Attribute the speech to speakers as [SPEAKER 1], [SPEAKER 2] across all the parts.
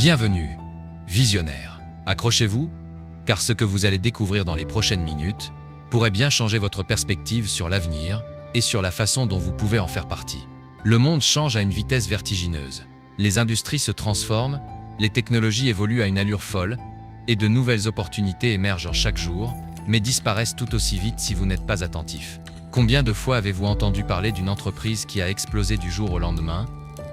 [SPEAKER 1] Bienvenue, visionnaire. Accrochez-vous, car ce que vous allez découvrir dans les prochaines minutes pourrait bien changer votre perspective sur l'avenir et sur la façon dont vous pouvez en faire partie. Le monde change à une vitesse vertigineuse. Les industries se transforment, les technologies évoluent à une allure folle, et de nouvelles opportunités émergent chaque jour, mais disparaissent tout aussi vite si vous n'êtes pas attentif. Combien de fois avez-vous entendu parler d'une entreprise qui a explosé du jour au lendemain,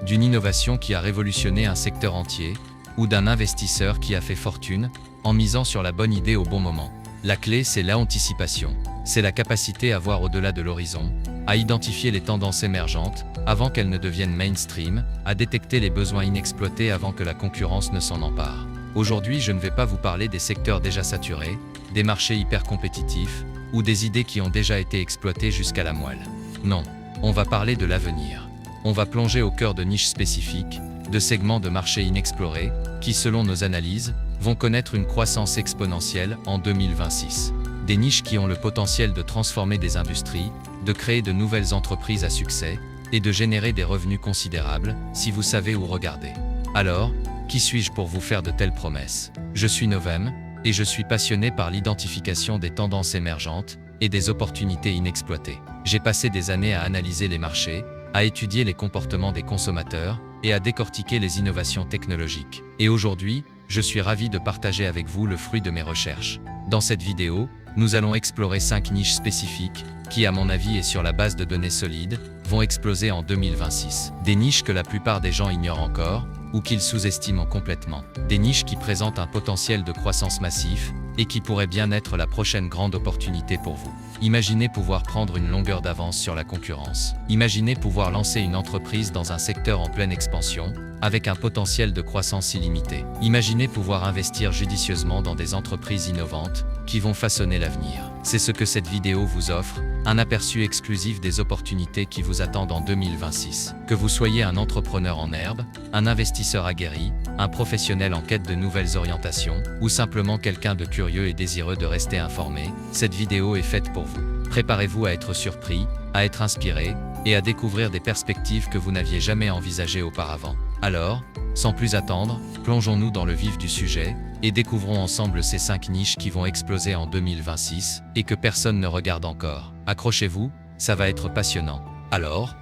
[SPEAKER 1] d'une innovation qui a révolutionné un secteur entier, ou d'un investisseur qui a fait fortune en misant sur la bonne idée au bon moment? La clé, c'est l'anticipation. C'est la capacité à voir au-delà de l'horizon, à identifier les tendances émergentes avant qu'elles ne deviennent mainstream, à détecter les besoins inexploités avant que la concurrence ne s'en empare. Aujourd'hui, je ne vais pas vous parler des secteurs déjà saturés, des marchés hyper compétitifs, ou des idées qui ont déjà été exploitées jusqu'à la moelle. Non, on va parler de l'avenir. On va plonger au cœur de niches spécifiques, de segments de marché inexplorés, qui, selon nos analyses, vont connaître une croissance exponentielle en 2026. Des niches qui ont le potentiel de transformer des industries, de créer de nouvelles entreprises à succès, et de générer des revenus considérables, si vous savez où regarder. Alors, qui suis-je pour vous faire de telles promesses? Je suis Novem, et je suis passionné par l'identification des tendances émergentes et des opportunités inexploitées. J'ai passé des années à analyser les marchés, à étudier les comportements des consommateurs et à décortiquer les innovations technologiques. Et aujourd'hui, je suis ravi de partager avec vous le fruit de mes recherches. Dans cette vidéo, nous allons explorer 5 niches spécifiques qui, à mon avis et sur la base de données solides, vont exploser en 2026. Des niches que la plupart des gens ignorent encore ou qu'ils sous-estiment complètement. Des niches qui présentent un potentiel de croissance massif et qui pourraient bien être la prochaine grande opportunité pour vous. Imaginez pouvoir prendre une longueur d'avance sur la concurrence. Imaginez pouvoir lancer une entreprise dans un secteur en pleine expansion, avec un potentiel de croissance illimité. Imaginez pouvoir investir judicieusement dans des entreprises innovantes qui vont façonner l'avenir. C'est ce que cette vidéo vous offre, un aperçu exclusif des opportunités qui vous attendent en 2026. Que vous soyez un entrepreneur en herbe, un investisseur aguerri, un professionnel en quête de nouvelles orientations, ou simplement quelqu'un de curieux et désireux de rester informé, cette vidéo est faite pour vous. Préparez-vous à être surpris, à être inspiré, et à découvrir des perspectives que vous n'aviez jamais envisagées auparavant. Alors, sans plus attendre, plongeons-nous dans le vif du sujet, et découvrons ensemble ces 5 niches qui vont exploser en 2026, et que personne ne regarde encore. Accrochez-vous, ça va être passionnant. Alors,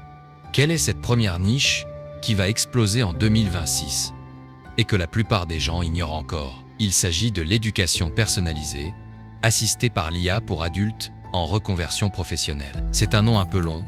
[SPEAKER 1] quelle est cette première niche qui va exploser en 2026 et que la plupart des gens ignorent encore? Il s'agit de l'éducation personnalisée, assistée par l'IA pour adultes en reconversion professionnelle. C'est un nom un peu long,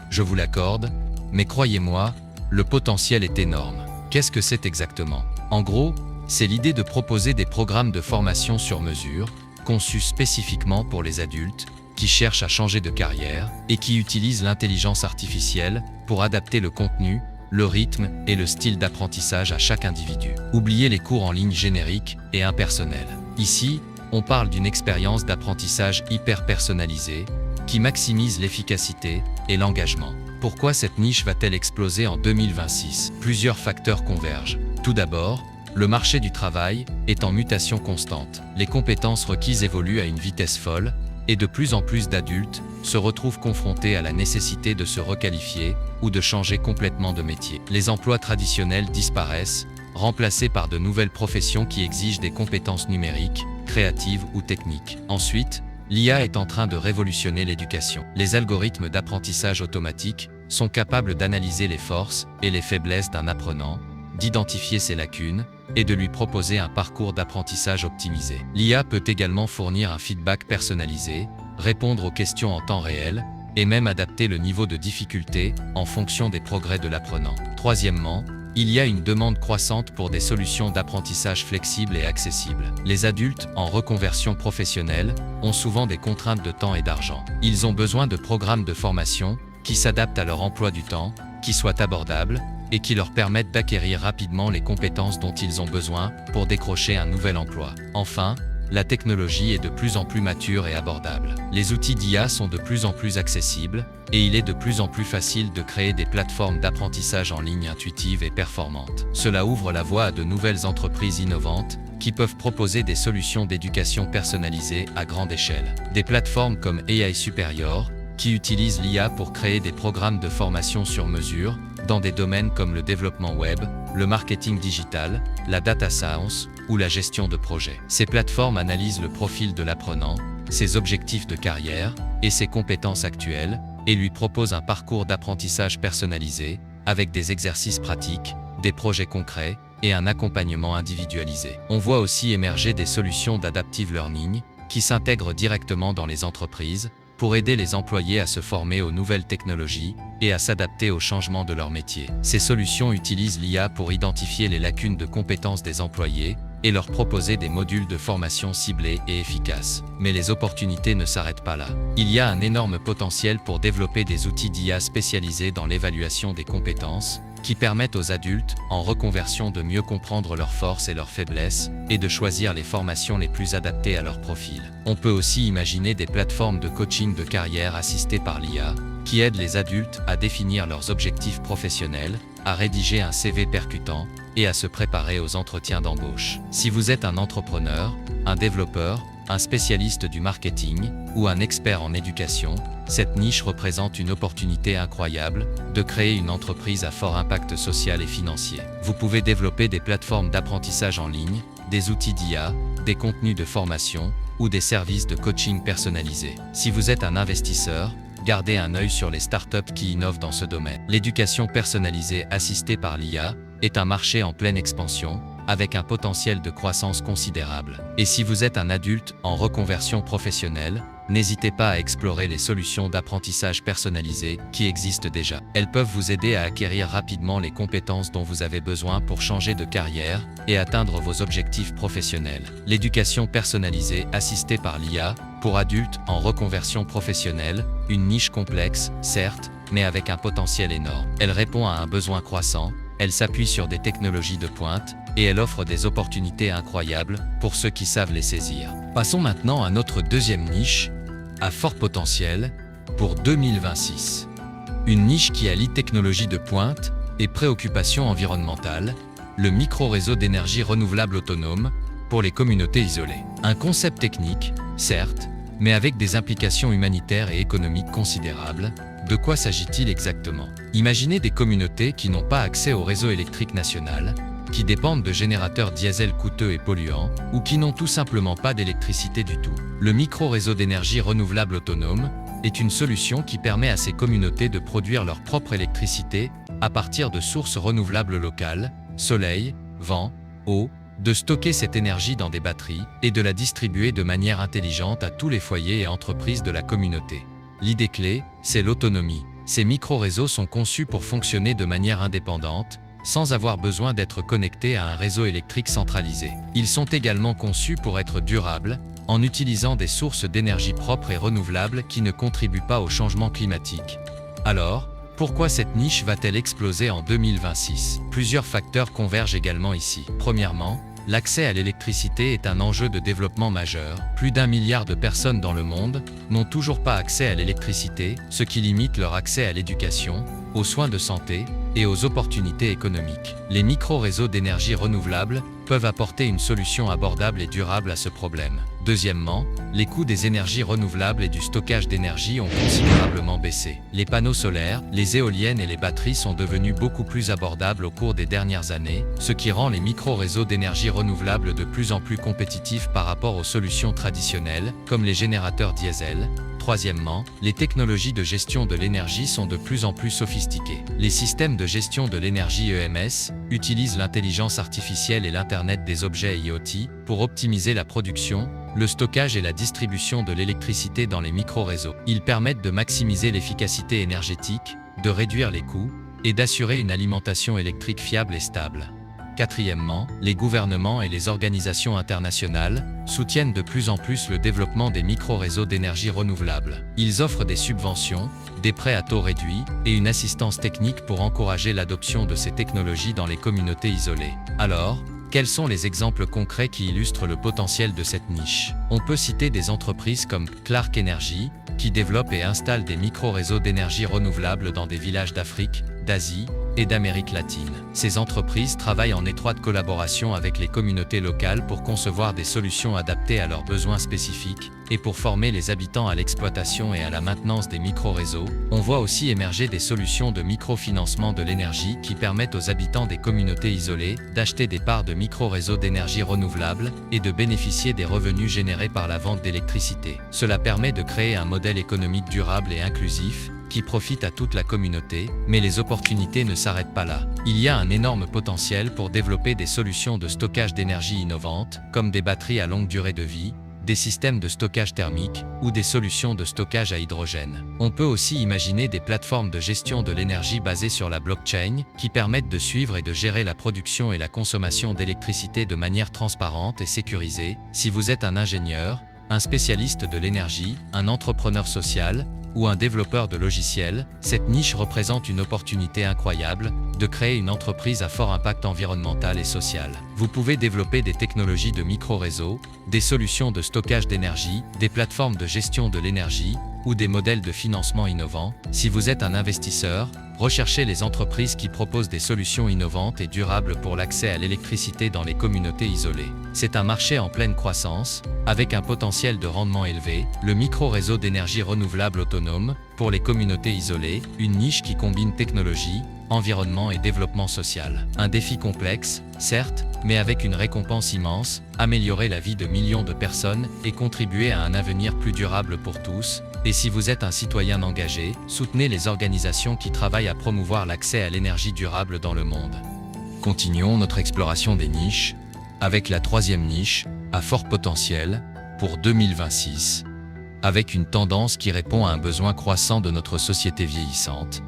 [SPEAKER 1] je vous l'accorde, mais croyez-moi, le potentiel est énorme. Qu'est-ce que c'est exactement? En gros, c'est l'idée de proposer des programmes de formation sur mesure, conçus spécifiquement pour les adultes, qui cherchent à changer de carrière et qui utilisent l'intelligence artificielle pour adapter le contenu, le rythme et le style d'apprentissage à chaque individu. Oubliez les cours en ligne génériques et impersonnels. Ici, on parle d'une expérience d'apprentissage hyper personnalisée qui maximise l'efficacité et l'engagement. Pourquoi cette niche va-t-elle exploser en 2026? Plusieurs facteurs convergent. Tout d'abord, le marché du travail est en mutation constante. Les compétences requises évoluent à une vitesse folle, et de plus en plus d'adultes se retrouvent confrontés à la nécessité de se requalifier ou de changer complètement de métier. Les emplois traditionnels disparaissent, remplacés par de nouvelles professions qui exigent des compétences numériques, créatives ou techniques. Ensuite, l'IA est en train de révolutionner l'éducation. Les algorithmes d'apprentissage automatique sont capables d'analyser les forces et les faiblesses d'un apprenant, d'identifier ses lacunes et de lui proposer un parcours d'apprentissage optimisé. L'IA peut également fournir un feedback personnalisé, répondre aux questions en temps réel et même adapter le niveau de difficulté en fonction des progrès de l'apprenant. Troisièmement, il y a une demande croissante pour des solutions d'apprentissage flexibles et accessibles. Les adultes en reconversion professionnelle ont souvent des contraintes de temps et d'argent. Ils ont besoin de programmes de formation qui s'adaptent à leur emploi du temps, qui soient abordables et qui leur permettent d'acquérir rapidement les compétences dont ils ont besoin pour décrocher un nouvel emploi. Enfin, la technologie est de plus en plus mature et abordable. Les outils d'IA sont de plus en plus accessibles et il est de plus en plus facile de créer des plateformes d'apprentissage en ligne intuitives et performantes. Cela ouvre la voie à de nouvelles entreprises innovantes qui peuvent proposer des solutions d'éducation personnalisée à grande échelle. Des plateformes comme AI Superior, qui utilisent l'IA pour créer des programmes de formation sur mesure, dans des domaines comme le développement web, le marketing digital, la data science ou la gestion de projets. Ces plateformes analysent le profil de l'apprenant, ses objectifs de carrière et ses compétences actuelles, et lui proposent un parcours d'apprentissage personnalisé, avec des exercices pratiques, des projets concrets et un accompagnement individualisé. On voit aussi émerger des solutions d'adaptive learning, qui s'intègrent directement dans les entreprises, pour aider les employés à se former aux nouvelles technologies et à s'adapter aux changements de leur métier. Ces solutions utilisent l'IA pour identifier les lacunes de compétences des employés et leur proposer des modules de formation ciblés et efficaces. Mais les opportunités ne s'arrêtent pas là. Il y a un énorme potentiel pour développer des outils d'IA spécialisés dans l'évaluation des compétences, qui permettent aux adultes, en reconversion, de mieux comprendre leurs forces et leurs faiblesses, et de choisir les formations les plus adaptées à leur profil. On peut aussi imaginer des plateformes de coaching de carrière assistées par l'IA, qui aident les adultes à définir leurs objectifs professionnels, à rédiger un CV percutant, et à se préparer aux entretiens d'embauche. Si vous êtes un entrepreneur, un développeur, un spécialiste du marketing ou un expert en éducation, cette niche représente une opportunité incroyable de créer une entreprise à fort impact social et financier. Vous pouvez développer des plateformes d'apprentissage en ligne, des outils d'IA, des contenus de formation ou des services de coaching personnalisés. Si vous êtes un investisseur, gardez un œil sur les startups qui innovent dans ce domaine. L'éducation personnalisée assistée par l'IA est un marché en pleine expansion, avec un potentiel de croissance considérable. Et si vous êtes un adulte en reconversion professionnelle, n'hésitez pas à explorer les solutions d'apprentissage personnalisé qui existent déjà. Elles peuvent vous aider à acquérir rapidement les compétences dont vous avez besoin pour changer de carrière et atteindre vos objectifs professionnels. L'éducation personnalisée assistée par l'IA pour adultes en reconversion professionnelle, une niche complexe, certes, mais avec un potentiel énorme. Elle répond à un besoin croissant, elle s'appuie sur des technologies de pointe, et elle offre des opportunités incroyables pour ceux qui savent les saisir. Passons maintenant à notre deuxième niche, à fort potentiel, pour 2026. Une niche qui allie technologie de pointe et préoccupations environnementales, le micro-réseau d'énergie renouvelable autonome pour les communautés isolées. Un concept technique, certes, mais avec des implications humanitaires et économiques considérables. De quoi s'agit-il exactement? Imaginez des communautés qui n'ont pas accès au réseau électrique national, qui dépendent de générateurs diesel coûteux et polluants, ou qui n'ont tout simplement pas d'électricité du tout. Le micro-réseau d'énergie renouvelable autonome est une solution qui permet à ces communautés de produire leur propre électricité à partir de sources renouvelables locales, soleil, vent, eau, de stocker cette énergie dans des batteries et de la distribuer de manière intelligente à tous les foyers et entreprises de la communauté. L'idée clé, c'est l'autonomie. Ces micro-réseaux sont conçus pour fonctionner de manière indépendante, sans avoir besoin d'être connectés à un réseau électrique centralisé. Ils sont également conçus pour être durables, en utilisant des sources d'énergie propres et renouvelables qui ne contribuent pas au changement climatique. Alors, pourquoi cette niche va-t-elle exploser en 2026? Plusieurs facteurs convergent également ici. Premièrement, l'accès à l'électricité est un enjeu de développement majeur. Plus d'1 milliard de personnes dans le monde n'ont toujours pas accès à l'électricité, ce qui limite leur accès à l'éducation, aux soins de santé et aux opportunités économiques. Les micro-réseaux d'énergie renouvelable peuvent apporter une solution abordable et durable à ce problème. Deuxièmement, les coûts des énergies renouvelables et du stockage d'énergie ont considérablement baissé. Les panneaux solaires, les éoliennes et les batteries sont devenus beaucoup plus abordables au cours des dernières années, ce qui rend les micro-réseaux d'énergie renouvelable de plus en plus compétitifs par rapport aux solutions traditionnelles, comme les générateurs diesel. Troisièmement, les technologies de gestion de l'énergie sont de plus en plus sophistiquées. Les systèmes de gestion de l'énergie EMS utilisent l'intelligence artificielle et l'Internet des objets IoT pour optimiser la production, le stockage et la distribution de l'électricité dans les micro-réseaux. Ils permettent de maximiser l'efficacité énergétique, de réduire les coûts et d'assurer une alimentation électrique fiable et stable. Quatrièmement, les gouvernements et les organisations internationales soutiennent de plus en plus le développement des micro-réseaux d'énergie renouvelable. Ils offrent des subventions, des prêts à taux réduits et une assistance technique pour encourager l'adoption de ces technologies dans les communautés isolées. Alors, quels sont les exemples concrets qui illustrent le potentiel de cette niche? On peut citer des entreprises comme Clark Energy, qui développent et installent des micro-réseaux d'énergie renouvelable dans des villages d'Afrique, d'Asie et d'Amérique latine. Ces entreprises travaillent en étroite collaboration avec les communautés locales pour concevoir des solutions adaptées à leurs besoins spécifiques et pour former les habitants à l'exploitation et à la maintenance des micro-réseaux. On voit aussi émerger des solutions de microfinancement de l'énergie qui permettent aux habitants des communautés isolées d'acheter des parts de micro-réseaux d'énergie renouvelable et de bénéficier des revenus générés par la vente d'électricité. Cela permet de créer un modèle économique durable et inclusif qui profite à toute la communauté, mais les opportunités ne s'arrêtent pas là. Il y a un énorme potentiel pour développer des solutions de stockage d'énergie innovantes, comme des batteries à longue durée de vie, des systèmes de stockage thermique ou des solutions de stockage à hydrogène. On peut aussi imaginer des plateformes de gestion de l'énergie basées sur la blockchain qui permettent de suivre et de gérer la production et la consommation d'électricité de manière transparente et sécurisée. Si vous êtes un ingénieur, un spécialiste de l'énergie, un entrepreneur social ou un développeur de logiciels, cette niche représente une opportunité incroyable de créer une entreprise à fort impact environnemental et social. Vous pouvez développer des technologies de micro-réseaux, des solutions de stockage d'énergie, des plateformes de gestion de l'énergie ou des modèles de financement innovants. Si vous êtes un investisseur, recherchez les entreprises qui proposent des solutions innovantes et durables pour l'accès à l'électricité dans les communautés isolées. C'est un marché en pleine croissance, avec un potentiel de rendement élevé, le micro-réseau d'énergie renouvelable autonome, pour les communautés isolées, une niche qui combine technologie, environnement et développement social. Un défi complexe, certes, mais avec une récompense immense, améliorer la vie de millions de personnes et contribuer à un avenir plus durable pour tous. Et si vous êtes un citoyen engagé, soutenez les organisations qui travaillent à promouvoir l'accès à l'énergie durable dans le monde. Continuons notre exploration des niches, avec la troisième niche, à fort potentiel, pour 2026, avec une tendance qui répond à un besoin croissant de notre société vieillissante,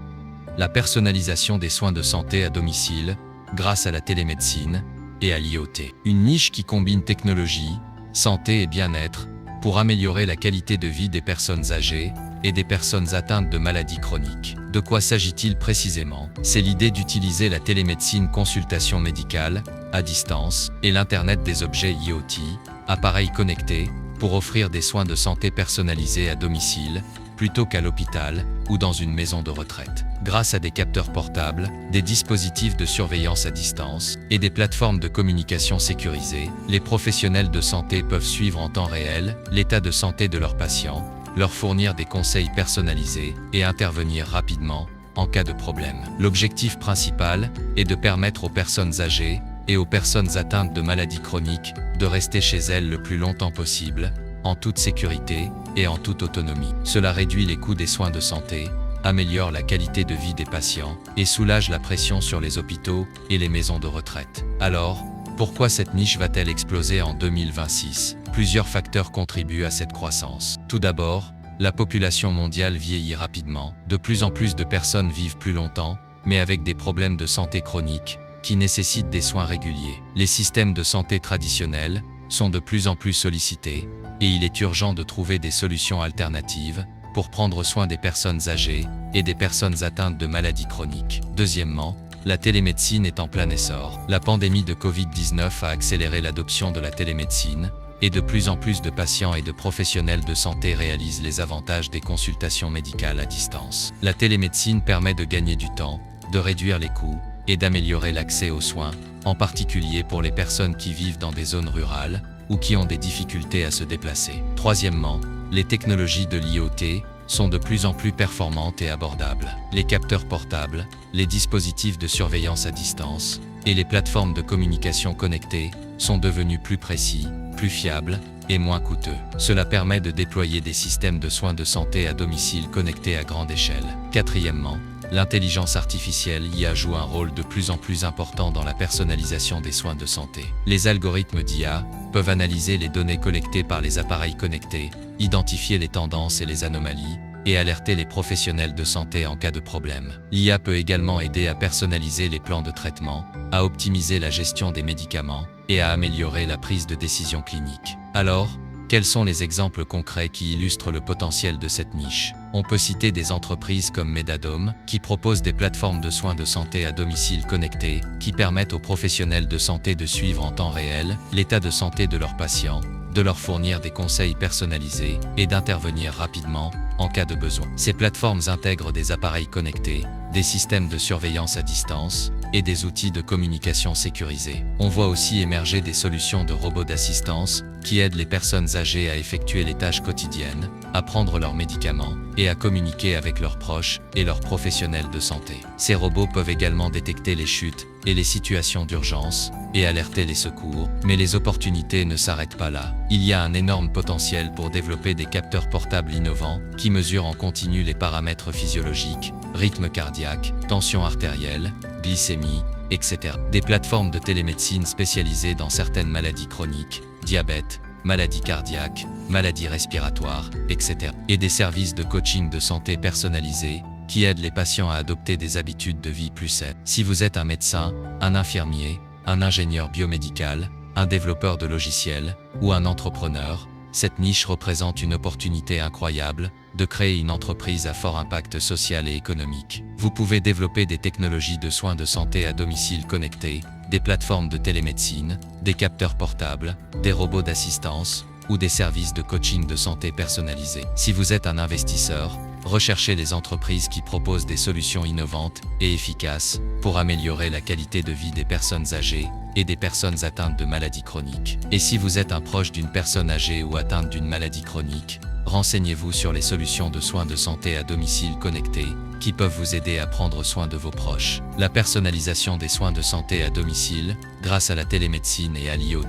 [SPEAKER 1] la personnalisation des soins de santé à domicile, grâce à la télémédecine et à l'IoT. Une niche qui combine technologie, santé et bien-être, pour améliorer la qualité de vie des personnes âgées et des personnes atteintes de maladies chroniques. De quoi s'agit-il précisément? C'est l'idée d'utiliser la télémédecine consultation médicale, à distance, et l'Internet des objets IoT, appareils connectés, pour offrir des soins de santé personnalisés à domicile, plutôt qu'à l'hôpital ou dans une maison de retraite. Grâce à des capteurs portables, des dispositifs de surveillance à distance et des plateformes de communication sécurisées, les professionnels de santé peuvent suivre en temps réel l'état de santé de leurs patients, leur fournir des conseils personnalisés et intervenir rapidement en cas de problème. L'objectif principal est de permettre aux personnes âgées et aux personnes atteintes de maladies chroniques de rester chez elles le plus longtemps possible, en toute sécurité et en toute autonomie. Cela réduit les coûts des soins de santé, améliore la qualité de vie des patients et soulage la pression sur les hôpitaux et les maisons de retraite. Alors, pourquoi cette niche va-t-elle exploser en 2026? Plusieurs facteurs contribuent à cette croissance. Tout d'abord, la population mondiale vieillit rapidement. De plus en plus de personnes vivent plus longtemps, mais avec des problèmes de santé chroniques qui nécessitent des soins réguliers. Les systèmes de santé traditionnels sont de plus en plus sollicités et il est urgent de trouver des solutions alternatives pour prendre soin des personnes âgées et des personnes atteintes de maladies chroniques. Deuxièmement, la télémédecine est en plein essor. La pandémie de Covid-19 a accéléré l'adoption de la télémédecine et de plus en plus de patients et de professionnels de santé réalisent les avantages des consultations médicales à distance. La télémédecine permet de gagner du temps, de réduire les coûts et d'améliorer l'accès aux soins, en particulier pour les personnes qui vivent dans des zones rurales ou qui ont des difficultés à se déplacer. Troisièmement, les technologies de l'IoT sont de plus en plus performantes et abordables. Les capteurs portables, les dispositifs de surveillance à distance et les plateformes de communication connectées sont devenus plus précis, plus fiables et moins coûteux. Cela permet de déployer des systèmes de soins de santé à domicile connectés à grande échelle. Quatrièmement, l'intelligence artificielle IA joue un rôle de plus en plus important dans la personnalisation des soins de santé. Les algorithmes d'IA peuvent analyser les données collectées par les appareils connectés, identifier les tendances et les anomalies, et alerter les professionnels de santé en cas de problème. L'IA peut également aider à personnaliser les plans de traitement, à optimiser la gestion des médicaments et à améliorer la prise de décision clinique. Alors, quels sont les exemples concrets qui illustrent le potentiel de cette niche? On peut citer des entreprises comme Medadome, qui proposent des plateformes de soins de santé à domicile connectées, qui permettent aux professionnels de santé de suivre en temps réel l'état de santé de leurs patients, de leur fournir des conseils personnalisés et d'intervenir rapidement en cas de besoin. Ces plateformes intègrent des appareils connectés, des systèmes de surveillance à distance et des outils de communication sécurisés. On voit aussi émerger des solutions de robots d'assistance qui aident les personnes âgées à effectuer les tâches quotidiennes, à prendre leurs médicaments et à communiquer avec leurs proches et leurs professionnels de santé. Ces robots peuvent également détecter les chutes et les situations d'urgence et alerter les secours, mais les opportunités ne s'arrêtent pas là. Il y a un énorme potentiel pour développer des capteurs portables innovants qui mesurent en continu les paramètres physiologiques, rythme cardiaque, tension artérielle, glycémie, etc. Des plateformes de télémédecine spécialisées dans certaines maladies chroniques, diabète, maladies cardiaques, maladies respiratoires, etc. Et des services de coaching de santé personnalisés qui aident les patients à adopter des habitudes de vie plus saines. Si vous êtes un médecin, un infirmier, un ingénieur biomédical, un développeur de logiciels ou un entrepreneur, cette niche représente une opportunité incroyable de créer une entreprise à fort impact social et économique. Vous pouvez développer des technologies de soins de santé à domicile connectés, des plateformes de télémédecine, des capteurs portables, des robots d'assistance ou des services de coaching de santé personnalisés. Si vous êtes un investisseur, recherchez les entreprises qui proposent des solutions innovantes et efficaces pour améliorer la qualité de vie des personnes âgées et des personnes atteintes de maladies chroniques. Et si vous êtes un proche d'une personne âgée ou atteinte d'une maladie chronique, renseignez-vous sur les solutions de soins de santé à domicile connectés qui peuvent vous aider à prendre soin de vos proches. La personnalisation des soins de santé à domicile, grâce à la télémédecine et à l'IoT,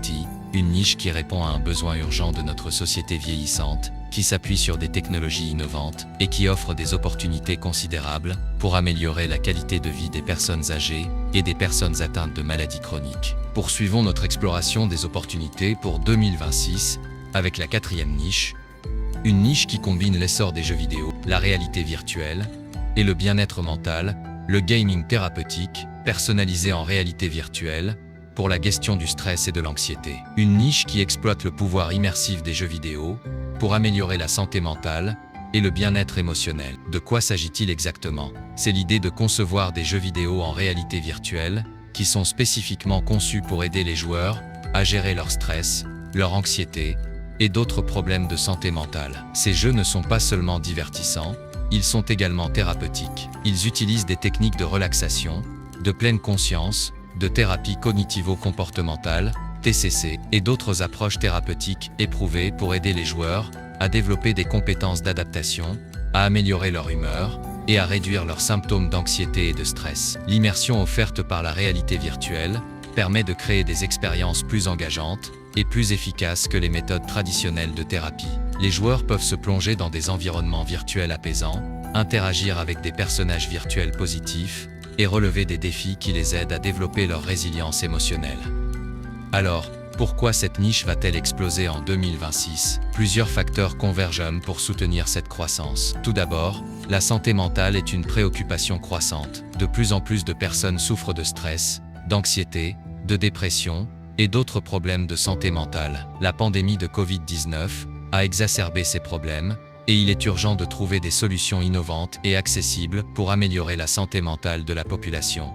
[SPEAKER 1] une niche qui répond à un besoin urgent de notre société vieillissante, qui s'appuie sur des technologies innovantes et qui offre des opportunités considérables pour améliorer la qualité de vie des personnes âgées et des personnes atteintes de maladies chroniques. Poursuivons notre exploration des opportunités pour 2026 avec la quatrième niche, une niche qui combine l'essor des jeux vidéo, la réalité virtuelle et le bien-être mental, le gaming thérapeutique, personnalisé en réalité virtuelle, pour la gestion du stress et de l'anxiété. Une niche qui exploite le pouvoir immersif des jeux vidéo pour améliorer la santé mentale et le bien-être émotionnel. De quoi s'agit-il exactement? C'est l'idée de concevoir des jeux vidéo en réalité virtuelle qui sont spécifiquement conçus pour aider les joueurs à gérer leur stress, leur anxiété et d'autres problèmes de santé mentale. Ces jeux ne sont pas seulement divertissants, ils sont également thérapeutiques. Ils utilisent des techniques de relaxation, de pleine conscience, de thérapie cognitivo-comportementale, TCC, et d'autres approches thérapeutiques éprouvées pour aider les joueurs à développer des compétences d'adaptation, à améliorer leur humeur et à réduire leurs symptômes d'anxiété et de stress. L'immersion offerte par la réalité virtuelle permet de créer des expériences plus engageantes et plus efficaces que les méthodes traditionnelles de thérapie. Les joueurs peuvent se plonger dans des environnements virtuels apaisants, interagir avec des personnages virtuels positifs et relever des défis qui les aident à développer leur résilience émotionnelle. Alors, pourquoi cette niche va-t-elle exploser en 2026? Plusieurs facteurs convergent pour soutenir cette croissance. Tout d'abord, la santé mentale est une préoccupation croissante. De plus en plus de personnes souffrent de stress, d'anxiété, de dépression et d'autres problèmes de santé mentale. La pandémie de Covid-19 a exacerbé ces problèmes et il est urgent de trouver des solutions innovantes et accessibles pour améliorer la santé mentale de la population.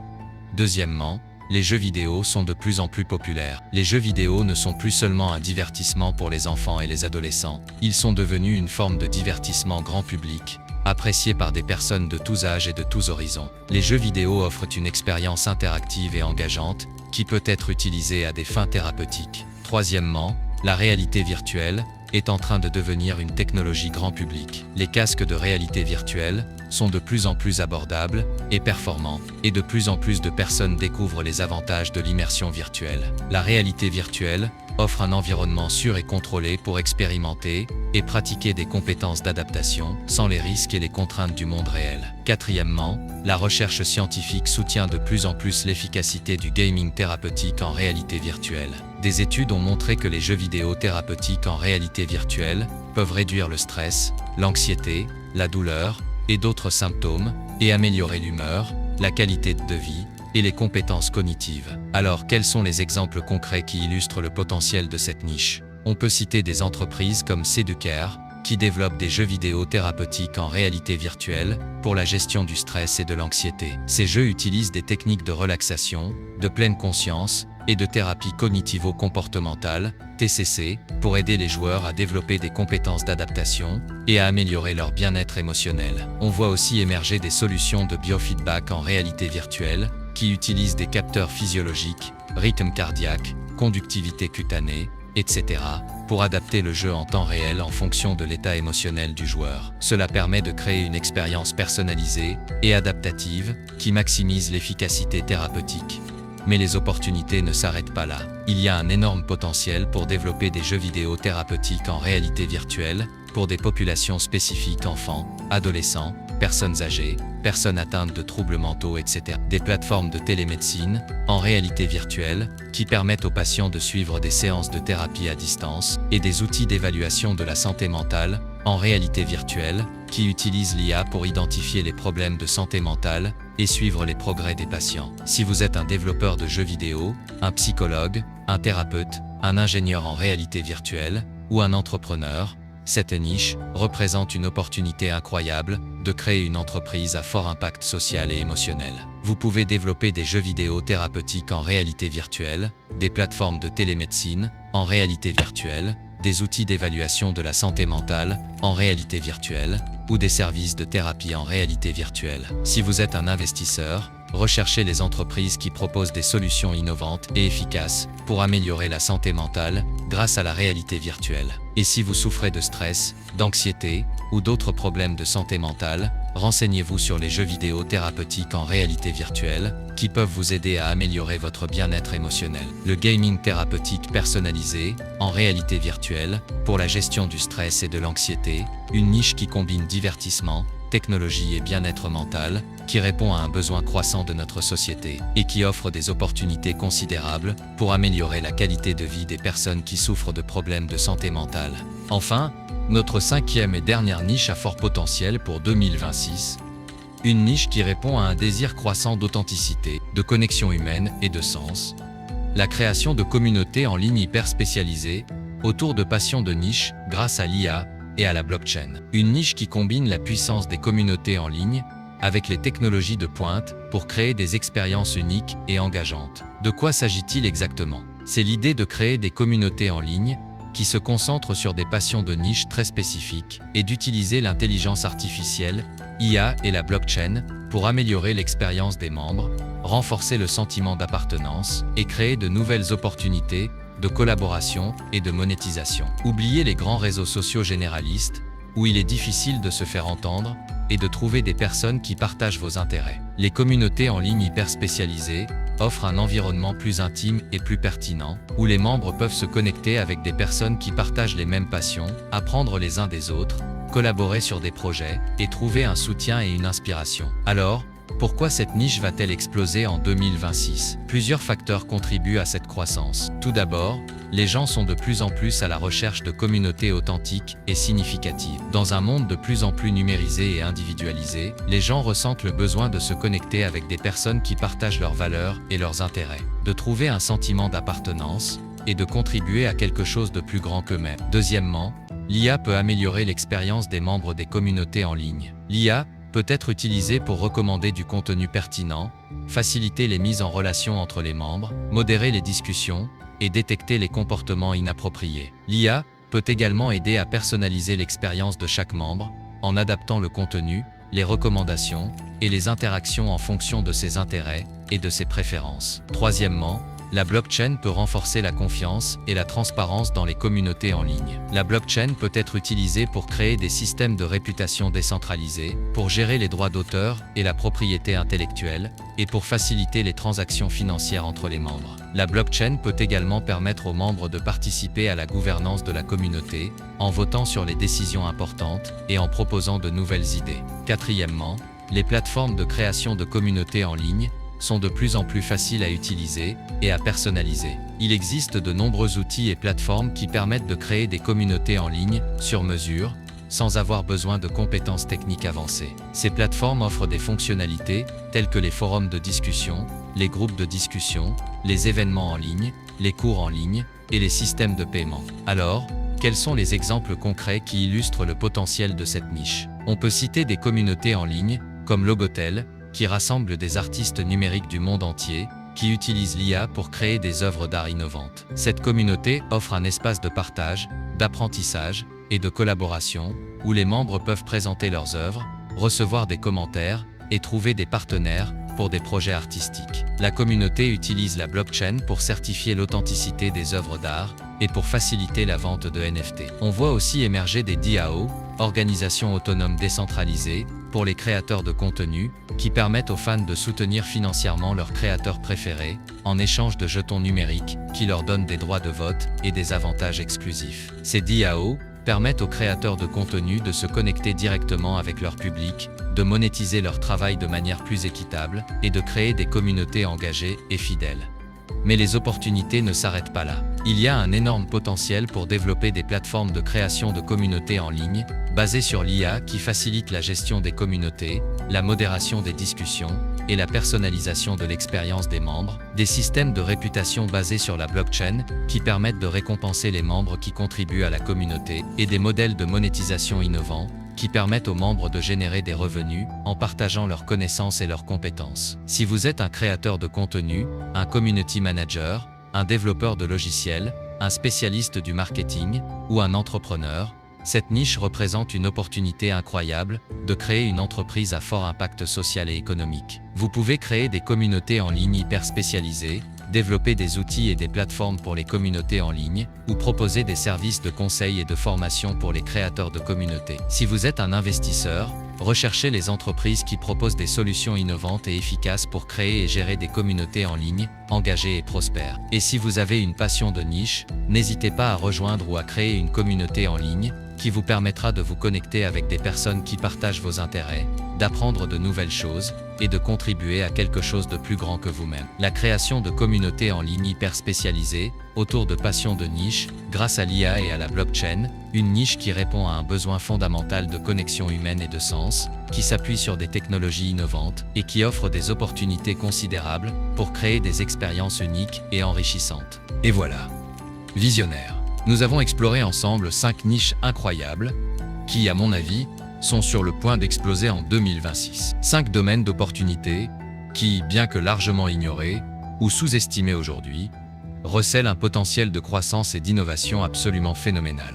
[SPEAKER 1] Deuxièmement, les jeux vidéo sont de plus en plus populaires. Les jeux vidéo ne sont plus seulement un divertissement pour les enfants et les adolescents. Ils sont devenus une forme de divertissement grand public, apprécié par des personnes de tous âges et de tous horizons. Les jeux vidéo offrent une expérience interactive et engageante qui peut être utilisée à des fins thérapeutiques. Troisièmement, la réalité virtuelle est en train de devenir une technologie grand public. Les casques de réalité virtuelle sont de plus en plus abordables et performants, et de plus en plus de personnes découvrent les avantages de l'immersion virtuelle. La réalité virtuelle offre un environnement sûr et contrôlé pour expérimenter et pratiquer des compétences d'adaptation sans les risques et les contraintes du monde réel. Quatrièmement, la recherche scientifique soutient de plus en plus l'efficacité du gaming thérapeutique en réalité virtuelle. Des études ont montré que les jeux vidéo thérapeutiques en réalité virtuelle peuvent réduire le stress, l'anxiété, la douleur et d'autres symptômes, et améliorer l'humeur, la qualité de vie et les compétences cognitives. Alors, quels sont les exemples concrets qui illustrent le potentiel de cette niche? On peut citer des entreprises comme Seducare, qui développent des jeux vidéo thérapeutiques en réalité virtuelle pour la gestion du stress et de l'anxiété. Ces jeux utilisent des techniques de relaxation, de pleine conscience et de thérapie cognitivo-comportementale, TCC, pour aider les joueurs à développer des compétences d'adaptation et à améliorer leur bien-être émotionnel. On voit aussi émerger des solutions de biofeedback en réalité virtuelle, qui utilisent des capteurs physiologiques, rythme cardiaque, conductivité cutanée, etc., pour adapter le jeu en temps réel en fonction de l'état émotionnel du joueur. Cela permet de créer une expérience personnalisée et adaptative qui maximise l'efficacité thérapeutique. Mais les opportunités ne s'arrêtent pas là. Il y a un énorme potentiel pour développer des jeux vidéo thérapeutiques en réalité virtuelle pour des populations spécifiques enfants, adolescents, personnes âgées, personnes atteintes de troubles mentaux, etc. Des plateformes de télémédecine, en réalité virtuelle, qui permettent aux patients de suivre des séances de thérapie à distance, et des outils d'évaluation de la santé mentale, en réalité virtuelle, qui utilisent l'IA pour identifier les problèmes de santé mentale et suivre les progrès des patients. Si vous êtes un développeur de jeux vidéo, un psychologue, un thérapeute, un ingénieur en réalité virtuelle, ou un entrepreneur, cette niche représente une opportunité incroyable de créer une entreprise à fort impact social et émotionnel. Vous pouvez développer des jeux vidéo thérapeutiques en réalité virtuelle, des plateformes de télémédecine en réalité virtuelle, des outils d'évaluation de la santé mentale en réalité virtuelle, ou des services de thérapie en réalité virtuelle. Si vous êtes un investisseur, recherchez les entreprises qui proposent des solutions innovantes et efficaces pour améliorer la santé mentale grâce à la réalité virtuelle. Et si vous souffrez de stress, d'anxiété ou d'autres problèmes de santé mentale, renseignez-vous sur les jeux vidéo thérapeutiques en réalité virtuelle qui peuvent vous aider à améliorer votre bien-être émotionnel. Le gaming thérapeutique personnalisé en réalité virtuelle pour la gestion du stress et de l'anxiété, une niche qui combine divertissement, technologie et bien-être mental, qui répond à un besoin croissant de notre société et qui offre des opportunités considérables pour améliorer la qualité de vie des personnes qui souffrent de problèmes de santé mentale. Enfin, notre cinquième et dernière niche à fort potentiel pour 2026. Une niche qui répond à un désir croissant d'authenticité, de connexion humaine et de sens. La création de communautés en ligne hyper spécialisées autour de passions de niche grâce à l'IA et à la blockchain. Une niche qui combine la puissance des communautés en ligne avec les technologies de pointe pour créer des expériences uniques et engageantes. De quoi s'agit-il exactement? C'est l'idée de créer des communautés en ligne qui se concentrent sur des passions de niche très spécifiques et d'utiliser l'intelligence artificielle, IA et la blockchain pour améliorer l'expérience des membres, renforcer le sentiment d'appartenance et créer de nouvelles opportunités de collaboration et de monétisation. Oubliez les grands réseaux sociaux généralistes, où il est difficile de se faire entendre et de trouver des personnes qui partagent vos intérêts. Les communautés en ligne hyper spécialisées offrent un environnement plus intime et plus pertinent, où les membres peuvent se connecter avec des personnes qui partagent les mêmes passions, apprendre les uns des autres, collaborer sur des projets et trouver un soutien et une inspiration. Alors, pourquoi cette niche va-t-elle exploser en 2026? Plusieurs facteurs contribuent à cette croissance. Tout d'abord, les gens sont de plus en plus à la recherche de communautés authentiques et significatives. Dans un monde de plus en plus numérisé et individualisé, les gens ressentent le besoin de se connecter avec des personnes qui partagent leurs valeurs et leurs intérêts, de trouver un sentiment d'appartenance et de contribuer à quelque chose de plus grand qu'eux-mêmes. Deuxièmement, l'IA peut améliorer l'expérience des membres des communautés en ligne. L'IA peut être utilisé pour recommander du contenu pertinent, faciliter les mises en relation entre les membres, modérer les discussions et détecter les comportements inappropriés. L'IA peut également aider à personnaliser l'expérience de chaque membre en adaptant le contenu, les recommandations et les interactions en fonction de ses intérêts et de ses préférences. Troisièmement, la blockchain peut renforcer la confiance et la transparence dans les communautés en ligne. La blockchain peut être utilisée pour créer des systèmes de réputation décentralisés, pour gérer les droits d'auteur et la propriété intellectuelle, et pour faciliter les transactions financières entre les membres. La blockchain peut également permettre aux membres de participer à la gouvernance de la communauté, en votant sur les décisions importantes et en proposant de nouvelles idées. Quatrièmement, les plateformes de création de communautés en ligne sont de plus en plus faciles à utiliser et à personnaliser. Il existe de nombreux outils et plateformes qui permettent de créer des communautés en ligne, sur mesure, sans avoir besoin de compétences techniques avancées. Ces plateformes offrent des fonctionnalités telles que les forums de discussion, les groupes de discussion, les événements en ligne, les cours en ligne et les systèmes de paiement. Alors, quels sont les exemples concrets qui illustrent le potentiel de cette niche? On peut citer des communautés en ligne, comme Logotel, qui rassemble des artistes numériques du monde entier, qui utilisent l'IA pour créer des œuvres d'art innovantes. Cette communauté offre un espace de partage, d'apprentissage et de collaboration, où les membres peuvent présenter leurs œuvres, recevoir des commentaires et trouver des partenaires pour des projets artistiques. La communauté utilise la blockchain pour certifier l'authenticité des œuvres d'art et pour faciliter la vente de NFT. On voit aussi émerger des DAO, organisations autonomes décentralisées, pour les créateurs de contenu, qui permettent aux fans de soutenir financièrement leurs créateurs préférés, en échange de jetons numériques qui leur donnent des droits de vote et des avantages exclusifs. Ces DAO permettent aux créateurs de contenu de se connecter directement avec leur public, de monétiser leur travail de manière plus équitable et de créer des communautés engagées et fidèles. Mais les opportunités ne s'arrêtent pas là. Il y a un énorme potentiel pour développer des plateformes de création de communautés en ligne, basées sur l'IA qui facilite la gestion des communautés, la modération des discussions et la personnalisation de l'expérience des membres, des systèmes de réputation basés sur la blockchain qui permettent de récompenser les membres qui contribuent à la communauté et des modèles de monétisation innovants qui permettent aux membres de générer des revenus en partageant leurs connaissances et leurs compétences. Si vous êtes un créateur de contenu, un community manager, un développeur de logiciels, un spécialiste du marketing ou un entrepreneur, cette niche représente une opportunité incroyable de créer une entreprise à fort impact social et économique. Vous pouvez créer des communautés en ligne hyper spécialisées, développer des outils et des plateformes pour les communautés en ligne, ou proposer des services de conseil et de formation pour les créateurs de communautés. Si vous êtes un investisseur, recherchez les entreprises qui proposent des solutions innovantes et efficaces pour créer et gérer des communautés en ligne, engagées et prospères. Et si vous avez une passion de niche, n'hésitez pas à rejoindre ou à créer une communauté en ligne, qui vous permettra de vous connecter avec des personnes qui partagent vos intérêts, d'apprendre de nouvelles choses et de contribuer à quelque chose de plus grand que vous-même. La création de communautés en ligne hyper spécialisées, autour de passions de niche, grâce à l'IA et à la blockchain, une niche qui répond à un besoin fondamental de connexion humaine et de sens, qui s'appuie sur des technologies innovantes et qui offre des opportunités considérables pour créer des expériences uniques et enrichissantes. Et voilà, visionnaire. Nous avons exploré ensemble 5 niches incroyables qui, à mon avis, sont sur le point d'exploser en 2026. 5 domaines d'opportunités qui, bien que largement ignorés ou sous-estimés aujourd'hui, recèlent un potentiel de croissance et d'innovation absolument phénoménal.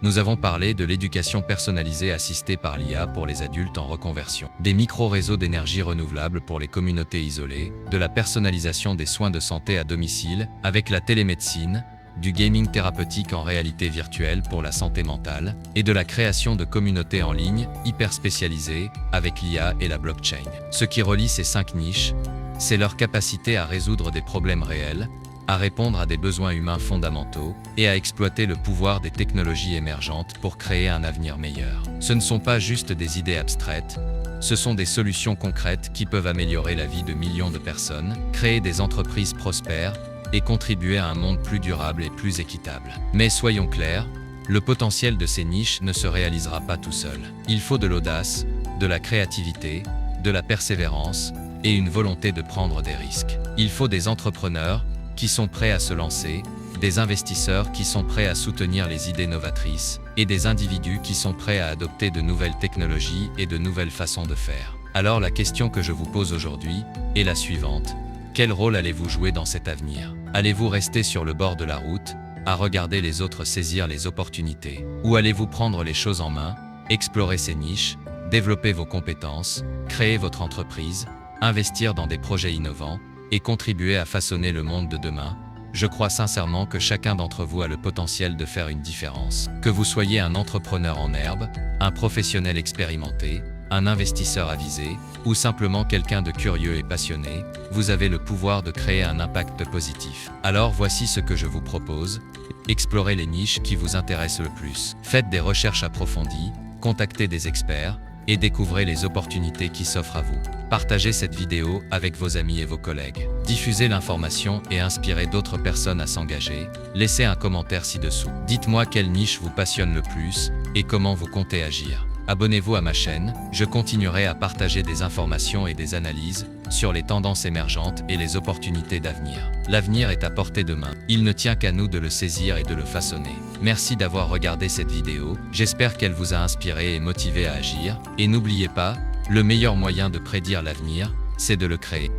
[SPEAKER 1] Nous avons parlé de l'éducation personnalisée assistée par l'IA pour les adultes en reconversion, des micro-réseaux d'énergie renouvelable pour les communautés isolées, de la personnalisation des soins de santé à domicile avec la télémédecine, du gaming thérapeutique en réalité virtuelle pour la santé mentale, et de la création de communautés en ligne hyper spécialisées avec l'IA et la blockchain. Ce qui relie ces 5 niches, c'est leur capacité à résoudre des problèmes réels, à répondre à des besoins humains fondamentaux et à exploiter le pouvoir des technologies émergentes pour créer un avenir meilleur. Ce ne sont pas juste des idées abstraites, ce sont des solutions concrètes qui peuvent améliorer la vie de millions de personnes, créer des entreprises prospères et contribuer à un monde plus durable et plus équitable. Mais soyons clairs, le potentiel de ces niches ne se réalisera pas tout seul. Il faut de l'audace, de la créativité, de la persévérance et une volonté de prendre des risques. Il faut des entrepreneurs qui sont prêts à se lancer, des investisseurs qui sont prêts à soutenir les idées novatrices et des individus qui sont prêts à adopter de nouvelles technologies et de nouvelles façons de faire. Alors la question que je vous pose aujourd'hui est la suivante. Quel rôle allez-vous jouer dans cet avenir? Allez-vous rester sur le bord de la route, à regarder les autres saisir les opportunités? Ou allez-vous prendre les choses en main, explorer ces niches, développer vos compétences, créer votre entreprise, investir dans des projets innovants et contribuer à façonner le monde de demain? Je crois sincèrement que chacun d'entre vous a le potentiel de faire une différence. Que vous soyez un entrepreneur en herbe, un professionnel expérimenté, un investisseur avisé, ou simplement quelqu'un de curieux et passionné, vous avez le pouvoir de créer un impact positif. Alors voici ce que je vous propose. Explorez les niches qui vous intéressent le plus. Faites des recherches approfondies, contactez des experts, et découvrez les opportunités qui s'offrent à vous. Partagez cette vidéo avec vos amis et vos collègues. Diffusez l'information et inspirez d'autres personnes à s'engager. Laissez un commentaire ci-dessous. Dites-moi quelle niche vous passionne le plus et comment vous comptez agir. Abonnez-vous à ma chaîne, je continuerai à partager des informations et des analyses sur les tendances émergentes et les opportunités d'avenir. L'avenir est à portée de main, il ne tient qu'à nous de le saisir et de le façonner. Merci d'avoir regardé cette vidéo, j'espère qu'elle vous a inspiré et motivé à agir, et n'oubliez pas, le meilleur moyen de prédire l'avenir, c'est de le créer.